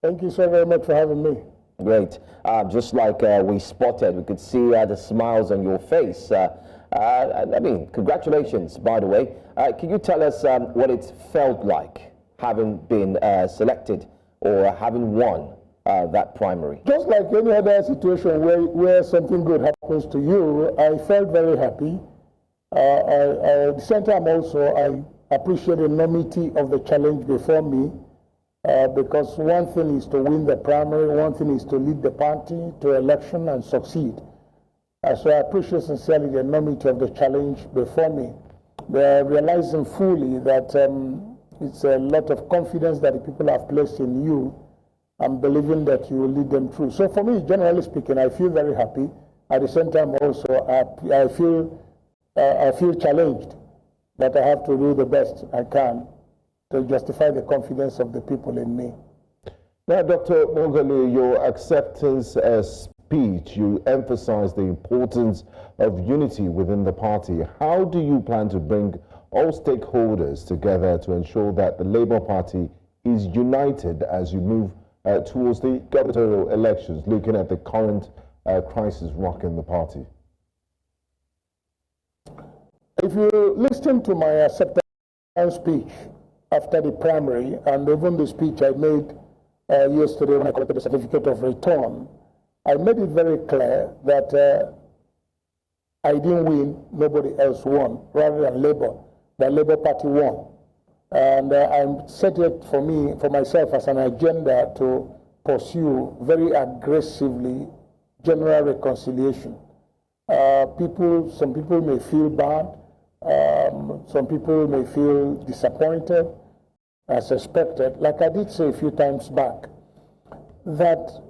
Thank you so very much for having me. Great. Just like we spotted, we could see the smiles on your face. I mean, congratulations, by the way. Can you tell us what it felt like having been selected or having won that primary? Just like any other situation where something good happens to you, I felt very happy. At the same time also, I appreciate the enormity of the challenge before me, because one thing is to win the primary, one thing is to lead the party to election and succeed. So I appreciate sincerely the enormity of the challenge before me. Realizing fully that it's a lot of confidence that the people have placed in you and believing that you will lead them through. So for me, generally speaking, I feel very happy. At the same time also, I feel challenged that I have to do the best I can to justify the confidence of the people in me. Now, Dr. Moghalu, your acceptance speech, you emphasized the importance of unity within the party. How do you plan to bring all stakeholders together to ensure that the Labour Party is united as you move towards the gubernatorial elections, looking at the current crisis rocking the party? If you listen to my acceptance speech after the primary, and even the speech I made yesterday when I collected the certificate of return, I made it very clear that I didn't win, nobody else won, rather than Labour. The Labour Party won. And I set it for myself as an agenda to pursue very aggressively general reconciliation. Some people may feel bad, some people may feel disappointed, as expected. Like I did say a few times back, that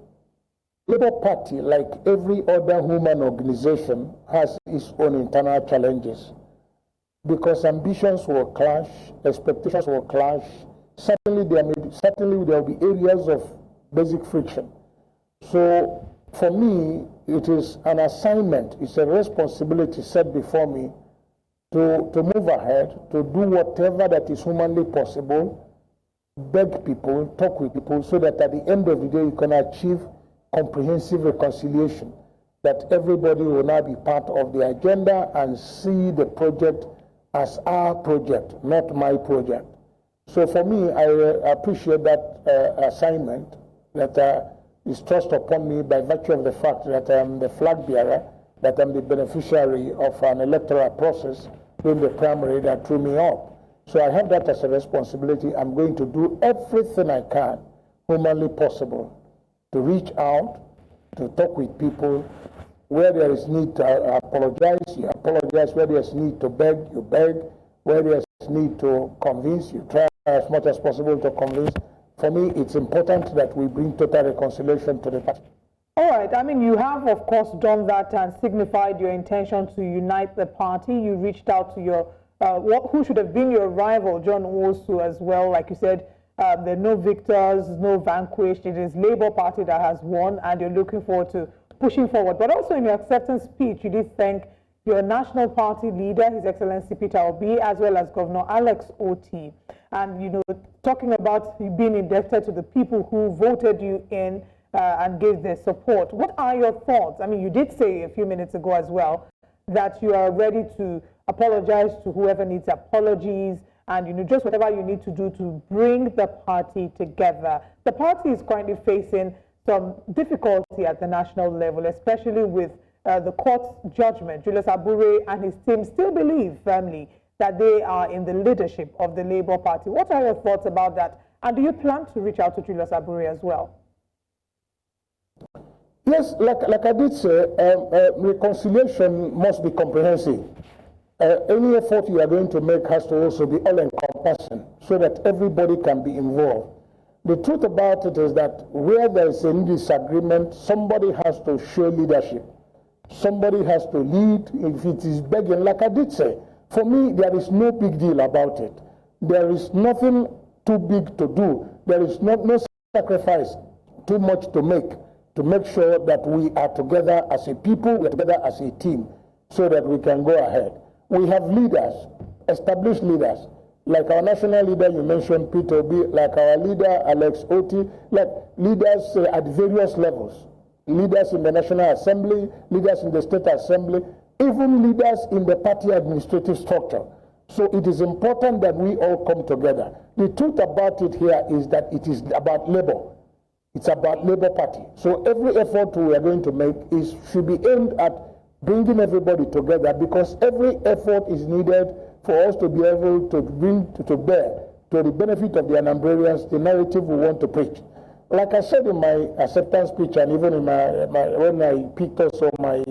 Labour Party, like every other human organization, has its own internal challenges. Because ambitions will clash, expectations will clash. Certainly there will be areas of basic friction. So for me, it is an assignment, it's a responsibility set before me to move ahead, to do whatever that is humanly possible, beg people, talk with people, so that at the end of the day you can achieve comprehensive reconciliation, that everybody will now be part of the agenda and see the project as our project, not my project. So for me, I appreciate that assignment that is thrust upon me by virtue of the fact that I am the flag bearer, that I'm the beneficiary of an electoral process during the primary that threw me up. So I have that as a responsibility. I'm going to do everything I can, humanly possible, to reach out, to talk with people. Where there is need to apologize, you apologize. Where there is need to beg, you beg. Where there is need to convince, you try as much as possible to convince. For me, it's important that we bring total reconciliation to the party. All right. I mean, you have, of course, done that and signified your intention to unite the party. You reached out to your, who should have been your rival, John Osu, as well. Like you said, there are no victors, no vanquished. It is Labour Party that has won, and you're looking forward to pushing forward. But also in your acceptance speech, you did thank your national party leader, His Excellency Peter Obi, as well as Governor Alex Oti. And, you know, talking about you being indebted to the people who voted you in and gave their support. What are your thoughts? I mean, you did say a few minutes ago as well that you are ready to apologize to whoever needs apologies and, you know, just whatever you need to do to bring the party together. The party is currently facing some difficulty at the national level, especially with the court's judgment. Julius Abure and his team still believe firmly that they are in the leadership of the Labour Party. What are your thoughts about that? And do you plan to reach out to Julius Abure as well? Yes, like I did say, reconciliation must be comprehensive. Any effort you are going to make has to also be all-encompassing so that everybody can be involved. The truth about it is that where there is a disagreement, somebody has to show leadership. Somebody has to lead. If it is begging, like I did say, for me, there is no big deal about it. There is nothing too big to do. There is no sacrifice too much to make sure that we are together as a people, we are together as a team, so that we can go ahead. We have leaders, established leaders. like our national leader, you mentioned Peter Obi, like our leader, Alex Oti, like leaders at various levels, leaders in the National Assembly, leaders in the State Assembly, even leaders in the party administrative structure. So it is important that we all come together. The truth about it here is that it is about labor. It's about Labour Party. So every effort we are going to make should be aimed at bringing everybody together, because every effort is needed for us to be able to bring to bear to the benefit of the Anambrarians the narrative we want to preach. Like I said in my acceptance speech, and even in when I picked also my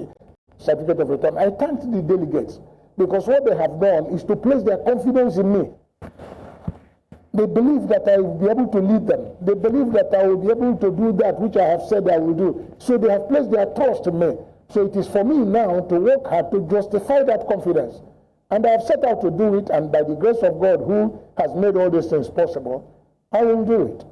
certificate of return, I thanked the delegates, because what they have done is to place their confidence in me. They believe that I will be able to lead them. They believe that I will be able to do that which I have said I will do. So they have placed their trust in me. So it is for me now to work hard to justify that confidence. And I have set out to do it, and by the grace of God, who has made all these things possible, I will do it.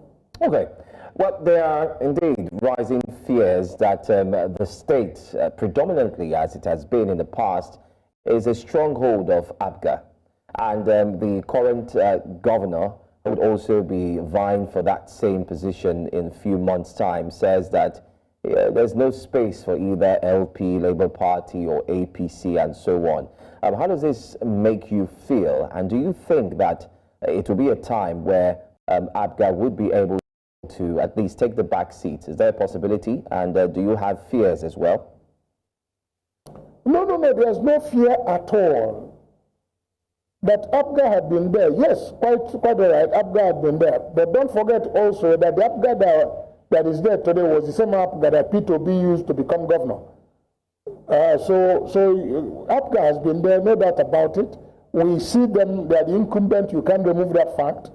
Okay. Well, there are indeed rising fears that the state, predominantly as it has been in the past, is a stronghold of APGA. And the current governor, who would also be vying for that same position in a few months' time, says that there's no space for either LP, Labour Party, or APC, and so on. How does this make you feel? And do you think that it will be a time where APGA would be able to at least take the back seat? Is there a possibility? And do you have fears as well? No, there's no fear at all. That APGA had been there, yes, quite all right, APGA had been there. But don't forget also that the APGA that is there today was the same APGA that Peter Obi used to become governor. So APGA has been there, no doubt about it. We see them, they are the incumbent, you can't remove that fact.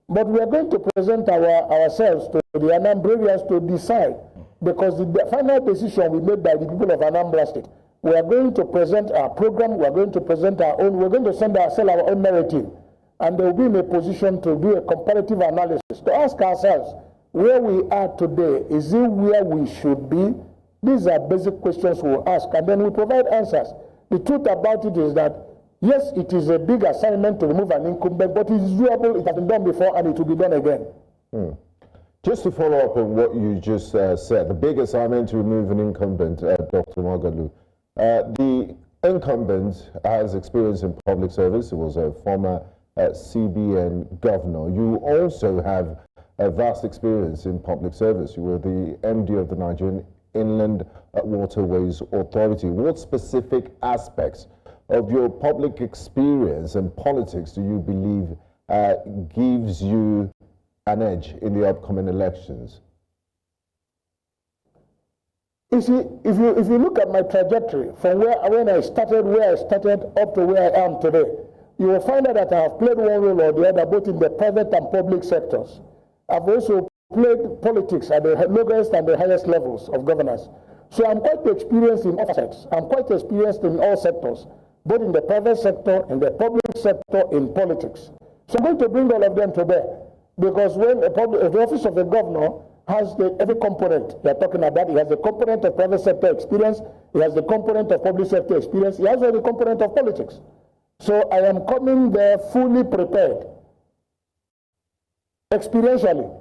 But we are going to present ourselves to the Anambrarians to decide, because the final decision will be made by the people of Anambra State. We are going to present our program, we are going to present our own, we're going to sell our own narrative. And they will be in a position to do a comparative analysis, to ask ourselves, where we are today, is it where we should be? These are basic questions we'll ask, and then we provide answers. The truth about it is that, yes, it is a big assignment to remove an incumbent, but it is doable, it has been done before, and it will be done again. Just to follow up on what you just said, the big assignment to remove an incumbent, Dr. Moghalu. The incumbent has experience in public service. He was a former CBN governor. You also have a vast experience in public service. You were the MD of the Nigerian Inland Waterways Authority. What specific aspects of your public experience and politics do you believe gives you an edge in the upcoming elections? You see, if you look at my trajectory from where I started up to where I am today, you will find out that I have played one role or the other, both in the private and public sectors. I've also played politics at the lowest and the highest levels of governance. So I'm quite experienced in all sectors. I'm quite experienced in all sectors, both in the private sector, in the public sector, in politics. So I'm going to bring all of them to bear, because when the office of the governor has every component you're talking about. He has the component of private sector experience, he has the component of public sector experience, he has also the component of politics. So I am coming there fully prepared, experientially.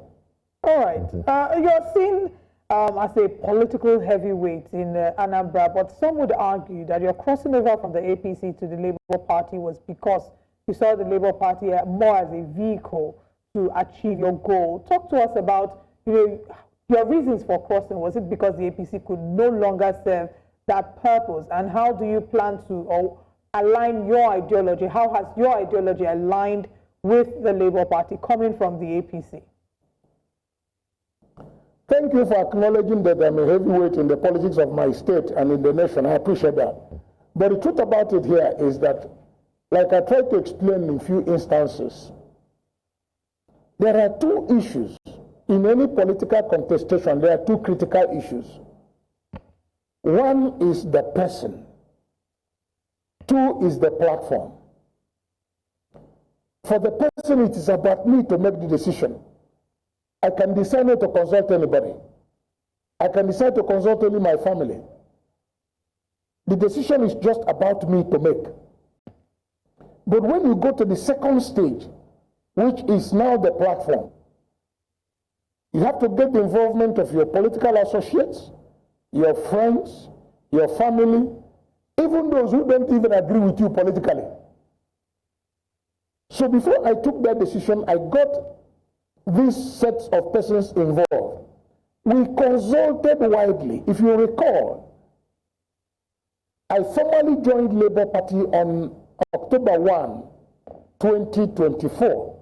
All right. You're seen as a political heavyweight in Anambra, but some would argue that your crossing over from the APC to the Labour Party was because you saw the Labour Party more as a vehicle to achieve your goal. Talk to us about your reasons for crossing. Was it because the APC could no longer serve that purpose? And how do you plan to align your ideology? How has your ideology aligned with the Labour Party coming from the APC? Thank you for acknowledging that I'm a heavyweight in the politics of my state and in the nation. I appreciate that. But the truth about it here is that, like I tried to explain in a few instances, there are two issues. In any political contestation, there are two critical issues. One is the person. Two is the platform. For the person, it is about me to make the decision. I can decide not to consult anybody. I can decide to consult only my family. The decision is just about me to make. But when you go to the second stage, which is now the platform. You have to get the involvement of your political associates, your friends, your family, even those who don't even agree with you politically. So before I took that decision, I got these sets of persons involved. We consulted widely. If you recall, I formally joined Labour Party on October 1, 2024.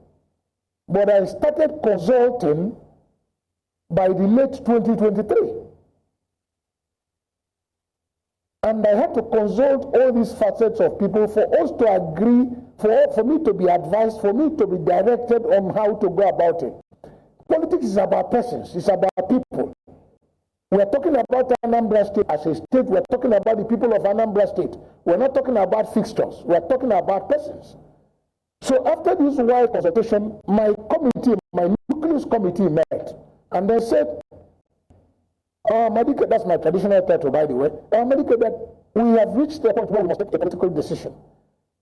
But I started consulting by the late 2023. And I had to consult all these facets of people for us to agree, for me to be advised, for me to be directed on how to go about it. Politics is about persons, it's about people. We're talking about Anambra State as a state, we're talking about the people of Anambra State. We're not talking about fixtures, we're talking about persons. So after this wide consultation, my committee, my nucleus committee met, and they said, Madike, that's my traditional title, by the way. Madike, that we have reached the point where we must take a political decision.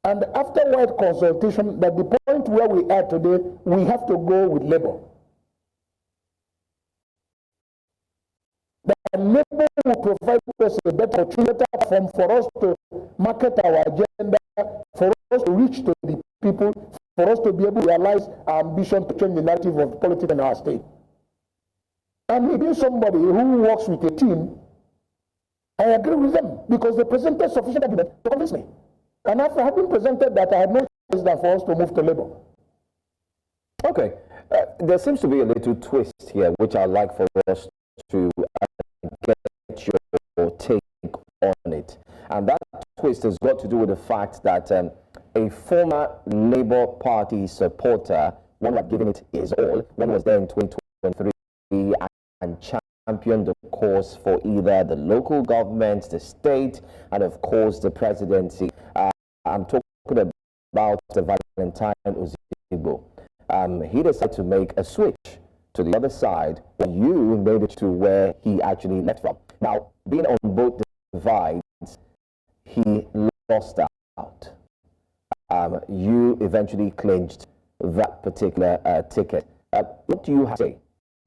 And after wide consultation, that the point where we are today, we have to go with Labour. That Labour will provide us a better platform for us to market our agenda, for us to reach to the people, for us to be able to realize our ambition to change the narrative of politics in our state. And maybe somebody who works with a team, I agree with them because they presented sufficient evidence to convince me. And after having presented that, I had no choice than for us to move to Labour. Okay, there seems to be a little twist here, which I'd like for us to get your take on it. And that twist has got to do with the fact that a former Labour Party supporter, one who had given it his all, one was there in 2023, and championed the cause for either the local government, the state, and of course the presidency. I'm talking about the Valentine Ozigbo. He decided to make a switch to the other side when you made it to where he actually left from. Now, being on both divides, he lost out. You eventually clinched that particular ticket. What do you have to say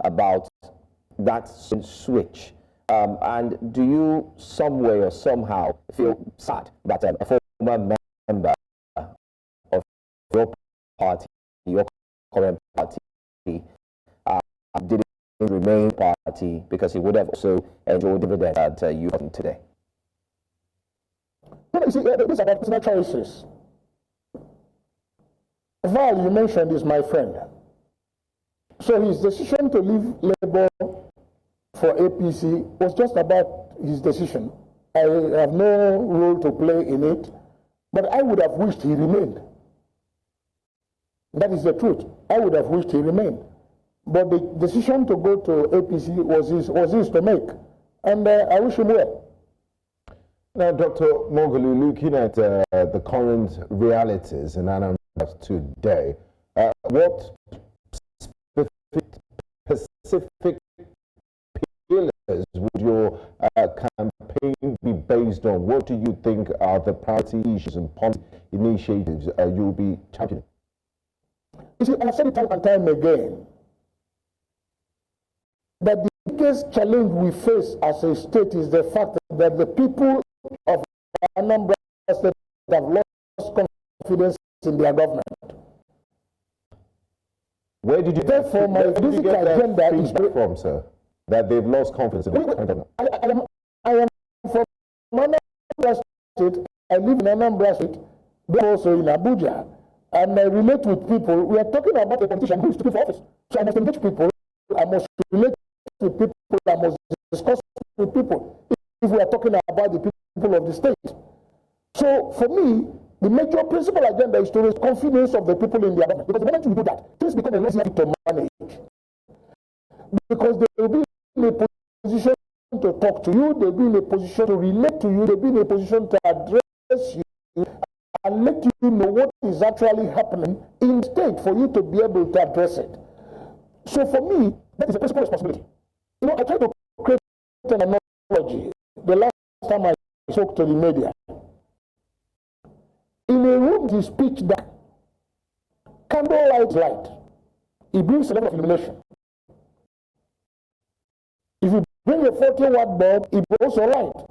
about that switch? And do you some way or somehow feel sad that a former member of your party, your current party, didn't remain party because he would have also enjoyed dividends that you got today? You see, these are about personal choices. Val, you mentioned, is my friend. So his decision to leave Labour for APC was just about his decision. I have no role to play in it, but I would have wished he remained. That is the truth. I would have wished he remained. But the decision to go to APC was his to make. And I wish him well. Now, Dr. Moghalu, looking at the current realities in Anambra today, what specific pillars would your campaign be based on? What do you think are the priority issues and policy initiatives you will be championing? You see, I've said it time and time again that the biggest challenge we face as a state is the fact that the people of Anambra State have lost confidence in their government. Where did you Therefore, my basic agenda is from, sir, that they've lost confidence in the government? I am from Anambra State. I live in Anambra State, but also in Abuja, and I relate with people. We are talking about a politician who is looking for office. So I must engage people. I must relate with people. I must discuss with people. If we are talking about the people of the state. So for me, the major principal agenda is to raise confidence of the people in their government. Because the moment we do that, things become a less easy to manage. Because they will be in a position to talk to you, they'll be in a position to relate to you, they'll be in a position to address you and let you know what is actually happening in the state for you to be able to address it. So for me, that is a principal responsibility. You know, I try to create an analogy. The last time I spoke to the media, in a room, the speech that candlelight light, it brings a level of illumination. If you bring a 40-watt bulb, it brings also light.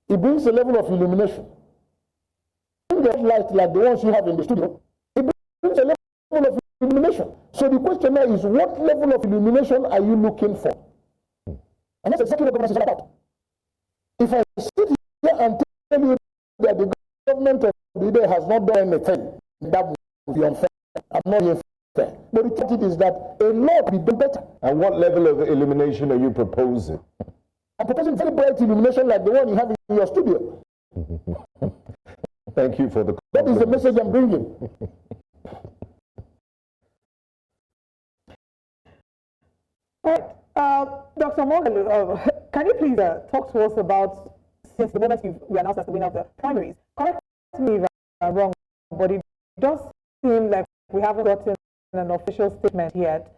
It brings a level of illumination. Bring the light like the ones you have in the studio, it brings a level of illumination. So the question now is, what level of illumination are you looking for? And that's exactly what governance is all about. If I sit here and tell you that the government of the day has not done anything, that would be unfair. I'm not being fair. But the truth is that a law could be done better. And what level of illumination are you proposing? I'm proposing very bright illumination like the one you have in your studio. Thank you for the That is the message I'm bringing. All right. Dr. Moghalu, can you please talk to us about, since the moment you were announced as the winner of the primaries, correct me if I'm wrong, but it does seem like we haven't gotten an official statement yet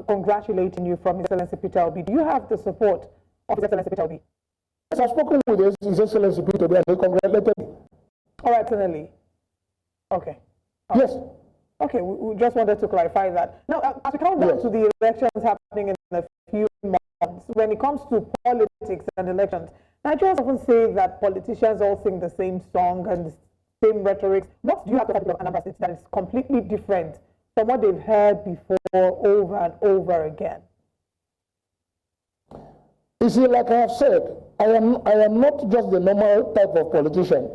congratulating you from His Excellency Peter Obi. Do you have the support of His Excellency Peter Obi? Yes, I've spoken with His Excellency Peter Obi and he congratulated me. All right, certainly. Okay. Yes. Okay, we just wanted to clarify that. Now, as we come down to the elections happening in a few months, when it comes to politics and elections, Nigerians often say that politicians all sing the same song and the same rhetoric. What do you have to say about Anambra State that is completely different from what they've heard before over and over again? You see, like I have said, I am not just the normal type of politician,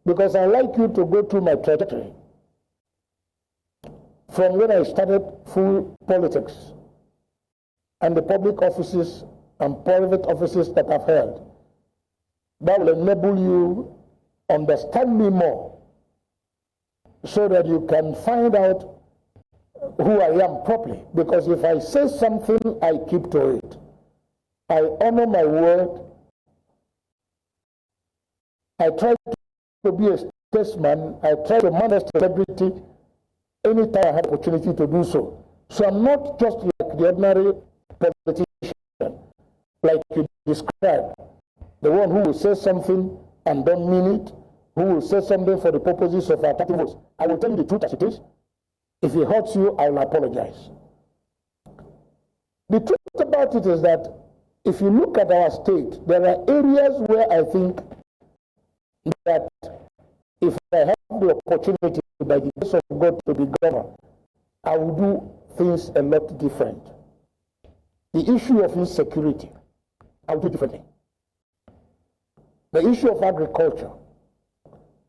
because I like you to go through my trajectory. From when I started full politics and the public offices and private offices that I've held, that will enable you understand me more so that you can find out who I am properly. Because if I say something, I keep to it. I honor my word. I try to be a statesman. I try to manage integrity anytime I have opportunity to do so. So I'm not just like the ordinary politician, like you described, the one who will say something and don't mean it, who will say something for the purposes of attacking votes. I will tell you the truth as it is. If it hurts you, I will apologize. The truth about it is that if you look at our state, there are areas where I think that if I have the opportunity by the grace of God to be governor, I will do things a lot different. The issue of insecurity, I will do differently. The issue of agriculture,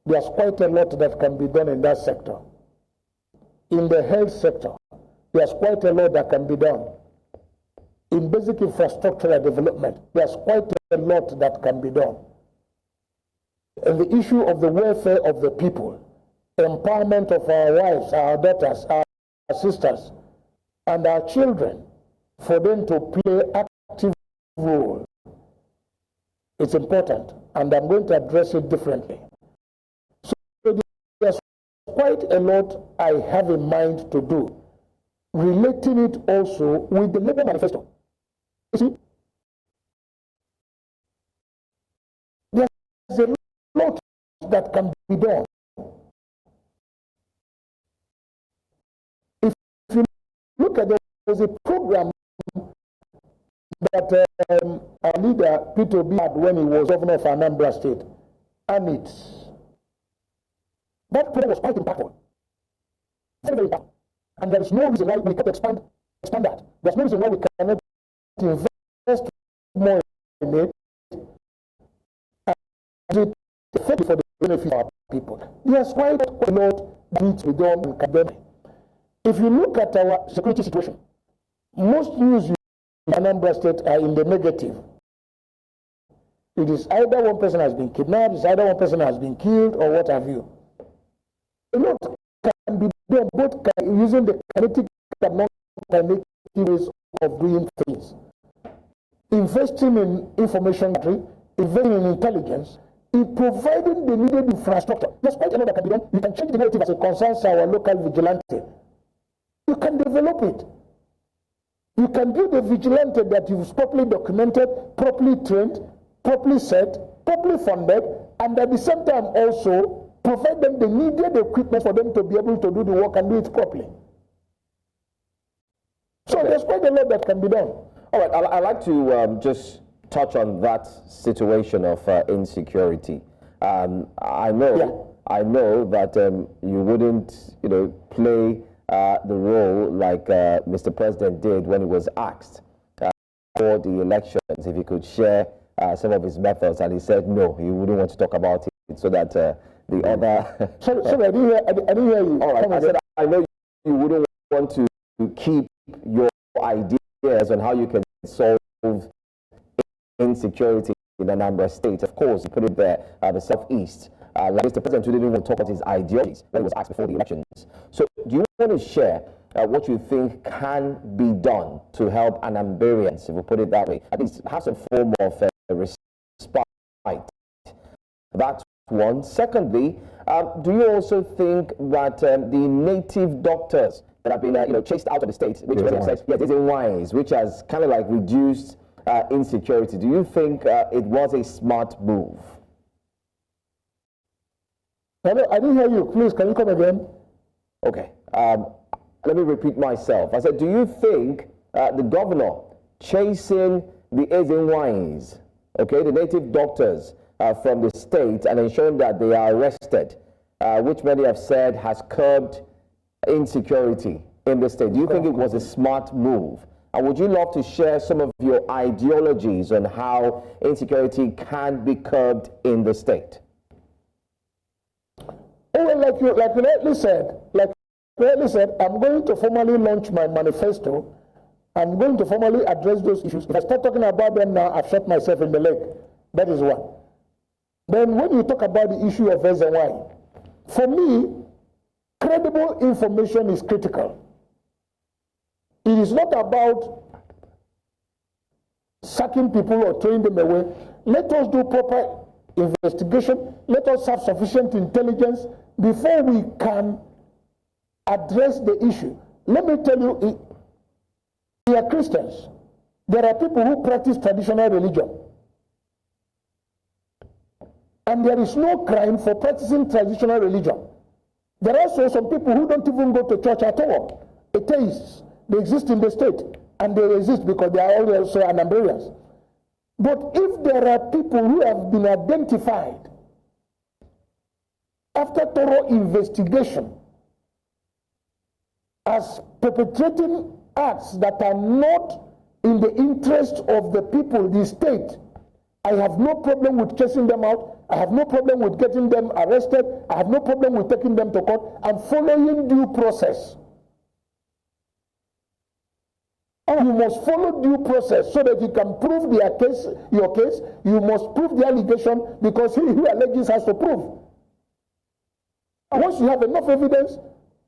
there's quite a lot that can be done in that sector. In the health sector, there's quite a lot that can be done. In basic infrastructural development, there's quite a lot that can be done. And the issue of the welfare of the people, empowerment of our wives, our daughters, our sisters, and our children, for them to play active role. It's important, and I'm going to address it differently. So there's quite a lot I have in mind to do, relating it also with the Labour Manifesto. You see, there's a lot that can be done. If you look at there's a program that our leader Peter Obi had when he was governor of Anambra State, and that program was quite impactful, very, very impactful. And there is no reason why we can't expand that. There's no reason why we cannot invest more in it and it effectively for the benefit of our people. There's quite a lot that needs to be done in academic. If you look at our security situation, most news in Anambra State are in the negative. It is either one person has been kidnapped, it's either one person has been killed, or what have you. A lot can be done both using the kinetic and non-kinetic ways of doing things. Investing in information gathering, investing in intelligence, in providing the needed infrastructure. There's quite a lot that can be done. You can change the narrative as it concerns our local vigilante. You can develop it. You can build a vigilante that you've properly documented, properly trained, properly set, properly funded, and at the same time also provide them the needed equipment for them to be able to do the work and do it properly. So there's quite a lot that can be done. All right, I'd like to just touch on that situation of insecurity. I know that you wouldn't, play the role like Mr. President did when he was asked for the elections if he could share some of his methods, and he said no, he wouldn't want to talk about it, so that the other. Sorry, I didn't hear you. All right, I said I know you wouldn't want to keep your ideas on how you can solve insecurity in Anambra State. Of course, you put it there, the southeast. Like Mr. President, who didn't even talk about his ideologies when he was asked before the elections. So, do you want to share what you think can be done to help Anambrians, if we put it that way, at least have some form of respite? That's one. Secondly, do you also think that the native doctors that have been chased out of the state, which is in wise, which has kind of like reduced insecurity, do you think it was a smart move? I didn't hear you. Please, can you come again? Okay. Let me repeat myself. I said, do you think the governor chasing the Ezinwais, the native doctors from the state, and ensuring that they are arrested, which many have said has curbed insecurity in the state, do you think it was a smart move? And would you love to share some of your ideologies on how insecurity can be curbed in the state? Oh, well, like you rightly said, I'm going to formally launch my manifesto. I'm going to formally address those issues. If I start talking about them now, I've shot myself in the leg. That is one. Then when you talk about the issue of SNY, for me, credible information is critical. It is not about sacking people or throwing them away. Let us do proper investigation. Let us have sufficient intelligence before we can address the issue. Let me tell you, we are Christians. There are people who practice traditional religion. And there is no crime for practicing traditional religion. There are also some people who don't even go to church at all. Atheists. They exist in the state. And they exist because they are also Anambrians. But if there are people who have been identified after thorough investigation as perpetrating acts that are not in the interest of the people, the state, I have no problem with chasing them out. I have no problem with getting them arrested. I have no problem with taking them to court and following due process. You must follow due process so that you can prove your case. You must prove the allegation because he who alleges has to prove. Once you have enough evidence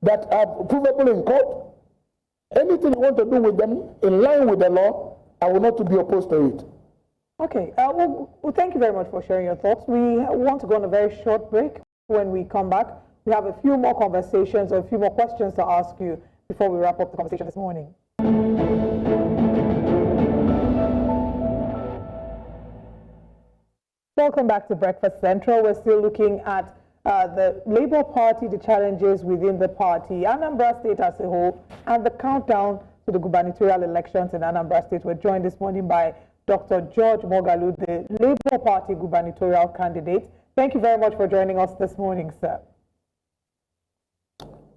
that are provable in court, anything you want to do with them in line with the law, I will not be opposed to it. Okay, well, thank you very much for sharing your thoughts. We want to go on a very short break. When we come back, we have a few more conversations or a few more questions to ask you before we wrap up the conversation this morning. Welcome back to Breakfast Central. We're still looking at the Labour Party, the challenges within the party, Anambra State as a whole, and the countdown to the gubernatorial elections in Anambra State. We're joined this morning by Dr. George Moghalu, the Labour Party gubernatorial candidate. Thank you very much for joining us this morning, sir.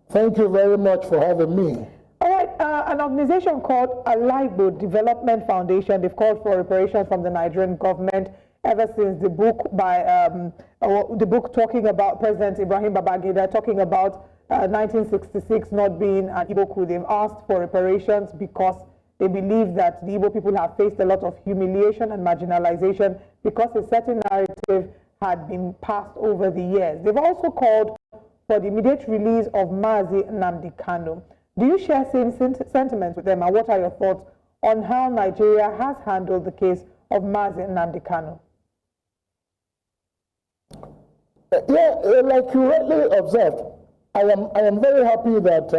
Thank you very much for having me. All right, an organization called Liberate Development Foundation, they've called for reparations from the Nigerian government ever since the book talking about President Ibrahim Babangida, talking about 1966 not being an Igbo coup. They've asked for reparations because they believe that the Igbo people have faced a lot of humiliation and marginalization because a certain narrative had been passed over the years. They've also called for the immediate release of Mazi Nnamdi Kanu. Do you share same sentiments with them, and what are your thoughts on how Nigeria has handled the case of Mazi Nnamdi Kanu? Yeah, like you rightly observed, I am very happy that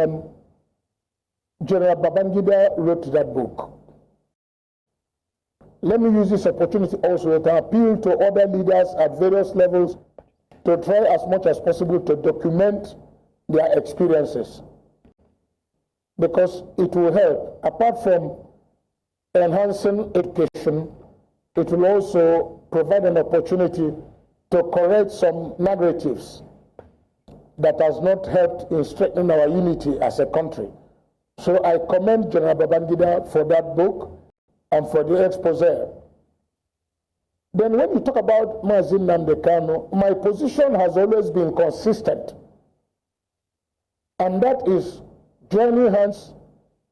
General Babangida wrote that book. Let me use this opportunity also to appeal to other leaders at various levels to try as much as possible to document their experiences, because it will help. Apart from enhancing education, it will also provide an opportunity to correct some narratives that has not helped in strengthening our unity as a country. So I commend General Babangida for that book and for the expose. Then when you talk about Mazi Nnamdi Kanu, my position has always been consistent. And that is joining hands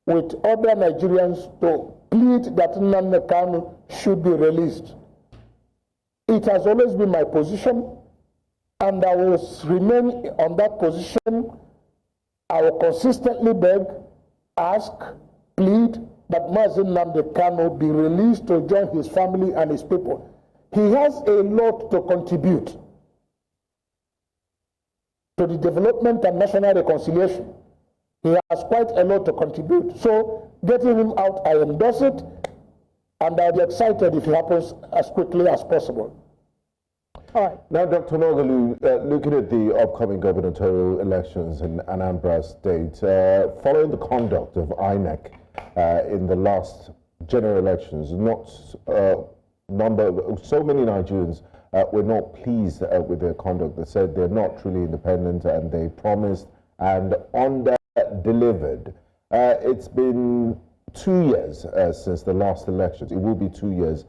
with other Nigerians to plead that Nnamdi Kanu should be released. It has always been my position, and I will remain on that position. I will consistently beg, ask, plead that Mazi Nnamdi Kanu be released to join his family and his people. He has a lot to contribute to the development and national reconciliation. He has quite a lot to contribute. So getting him out, I endorse it, and I'll be excited if it happens as quickly as possible. All right. Now, Dr. Moghalu, looking at the upcoming gubernatorial elections in Anambra State, following the conduct of INEC in the last general elections, so many Nigerians were not pleased with their conduct. They said they're not truly independent, and they promised and under-delivered. It's been 2 years since the last elections. It will be 2 years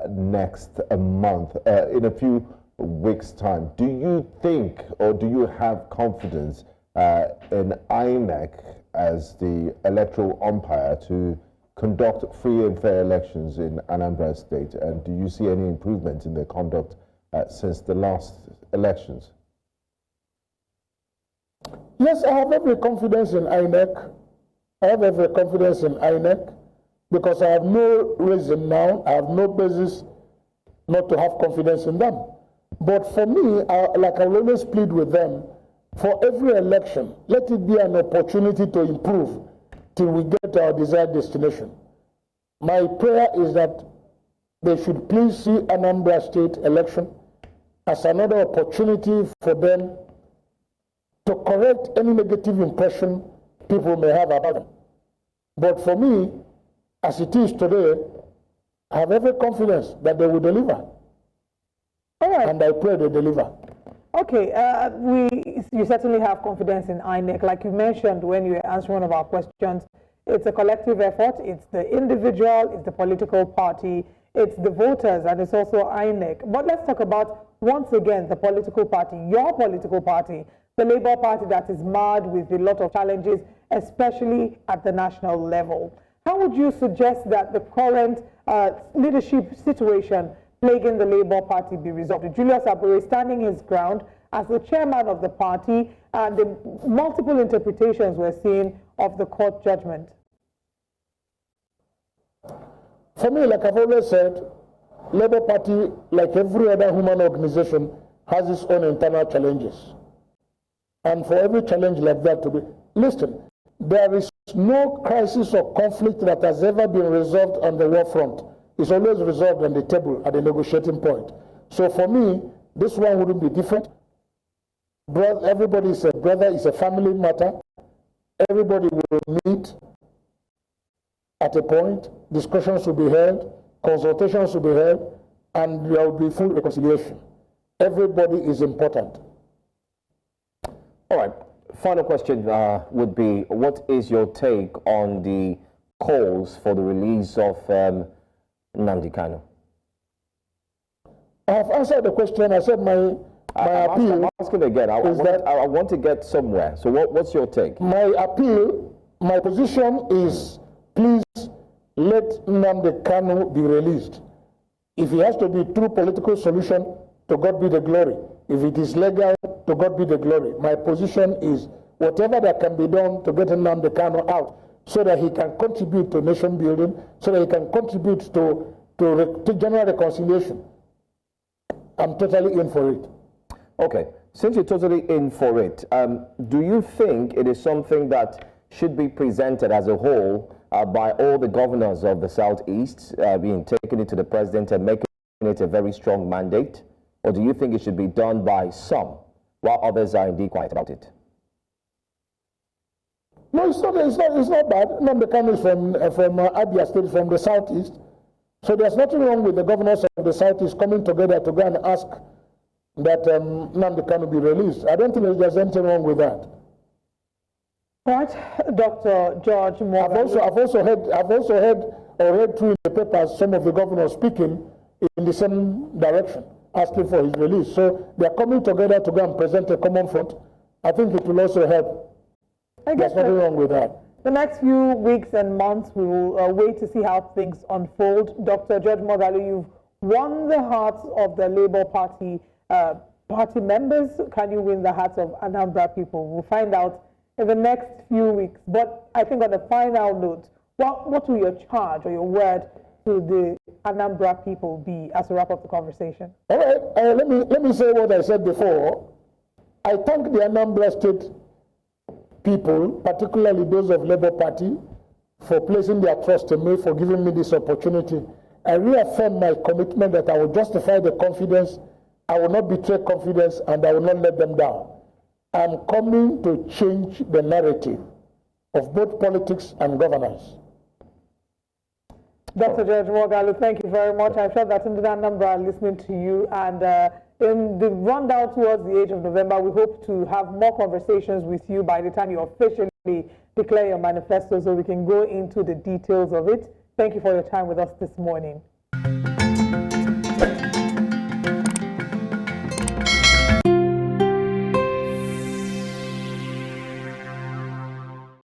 next month, in a few weeks' time. Do you think, or do you have confidence in INEC as the electoral umpire to conduct free and fair elections in Anambra State? And do you see any improvement in their conduct since the last elections? Yes, I have every confidence in INEC. I have every confidence in INEC because I have no reason now, I have no basis not to have confidence in them. But for me, like I will always plead with them, for every election, let it be an opportunity to improve till we get to our desired destination. My prayer is that they should please see Anambra State election as another opportunity for them to correct any negative impression people may have about them. But for me, as it is today, I have every confidence that they will deliver. All right. And I pray they deliver. Okay, you certainly have confidence in INEC. Like you mentioned when you were answering one of our questions, it's a collective effort. It's the individual, it's the political party, it's the voters, and it's also INEC. But let's talk about, once again, the political party, your political party, the Labour Party that is marred with a lot of challenges, especially at the national level. How would you suggest that the current leadership situation plaguing the Labour Party be resolved? Julius Abure standing his ground as the chairman of the party, and the multiple interpretations we're seeing of the court judgment. For me, like I've always said, Labour Party, like every other human organization, has its own internal challenges. And for every challenge like that to be, listen, there is no crisis or conflict that has ever been resolved on the war front. It's always resolved on the table at the negotiating point. So for me, this one wouldn't be different. Everybody is a brother, it's a family matter. Everybody will meet at a point, discussions will be held, consultations will be held, and there will be full reconciliation. Everybody is important. All right. Final question would be, what is your take on the calls for the release of Nnamdi Kanu? I have answered the question. I said my appeal. I'm asking again. I want to get somewhere. So what's your take? My appeal, my position is, please let Nnamdi Kanu be released. If it has to be through political solution, to God be the glory. If it is legal, to God be the glory. My position is whatever that can be done to get Nnamdi Kanu out so that he can contribute to nation building, so that he can contribute to general reconciliation. I'm totally in for it. Okay. Since you're totally in for it, do you think it is something that should be presented as a whole by all the governors of the Southeast, being taken it to the president and making it a very strong mandate? Or do you think it should be done by some, while others are indeed quiet about it? No, it's not bad. Anambra Kanu is from APGA State, from the southeast. So there's nothing wrong with the governors of the southeast coming together to go and ask that Anambra Kanu be released. I don't think there's anything wrong with that. Right, Dr. George Moghalu. I've also heard or read through in the papers some of the governors speaking in the same direction, asking for his release. So they're coming together to go and present a common front. I think it will also help. There's nothing wrong with that. The next few weeks and months, we will wait to see how things unfold. Dr. George Moghalu, you've won the hearts of the Labour Party members. Can you win the hearts of Anambra people? We'll find out in the next few weeks. But I think on a final note, what will your charge or your word to the Anambra people be as we wrap up the conversation? All right, let me say what I said before. I thank the Anambra State people, particularly those of Labour Party, for placing their trust in me, for giving me this opportunity. I reaffirm my commitment that I will justify the confidence, I will not betray confidence, and I will not let them down. I'm coming to change the narrative of both politics and governance. Dr. George Moghalu, thank you very much. I'm sure that in Anambra are listening to you, and in the rundown towards the age of November, we hope to have more conversations with you by the time you officially declare your manifesto so we can go into the details of it. Thank you for your time with us this morning.